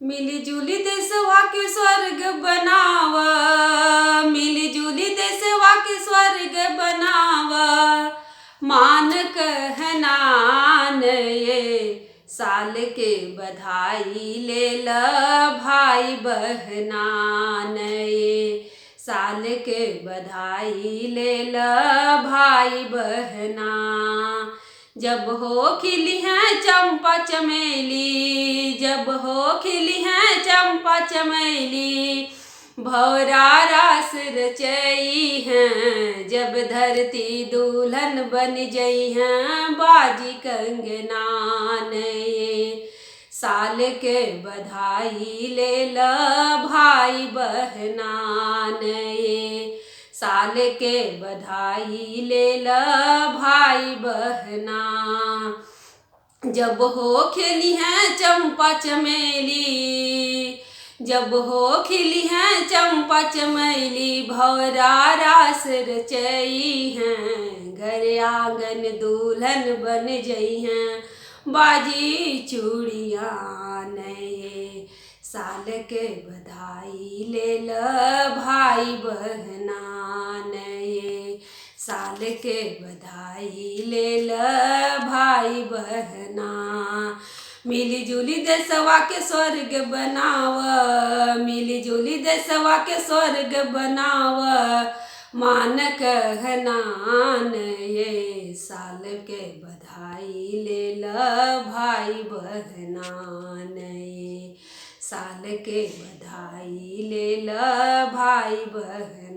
मिली जुली देशवा के स्वर्ग बनावा, मिली जुली देशवा के स्वर्ग बनावा। मान कहनान ये साल के बधाई ले ल भाई बहनान, ये साल के बधाई ले ल भाई बहना। जब हो खिली हैं चंपा चमेली, जब हो खिली हैं चंपा चमेली, भौरा रास रचई हैं। जब धरती दुल्हन बन जई हैं बाजी कंगनान, ये साल के बधाई ले ल भाई बहनान, ये साल के बधाई ले ल भाई बहना। जब हो खिली हैं चंपा चमेली, जब हो खिली हैं चंपा चमेली, भौरा रास रचई हैं। घर आंगन दुल्हन बन जई हैं बाजी चूड़ियाँ नए। साल के बधाई ले ल भाई बहना नए, साल के बधाई ले ल भाई बहना। मिली जुली देशवा के स्वर्ग बनाव, मिली जुली देशवा के स्वर्ग बनाव। मान कहनान ये साल के बधाई ले ल भाई बहनान, ये साल के बधाई ले ल भाई बहन।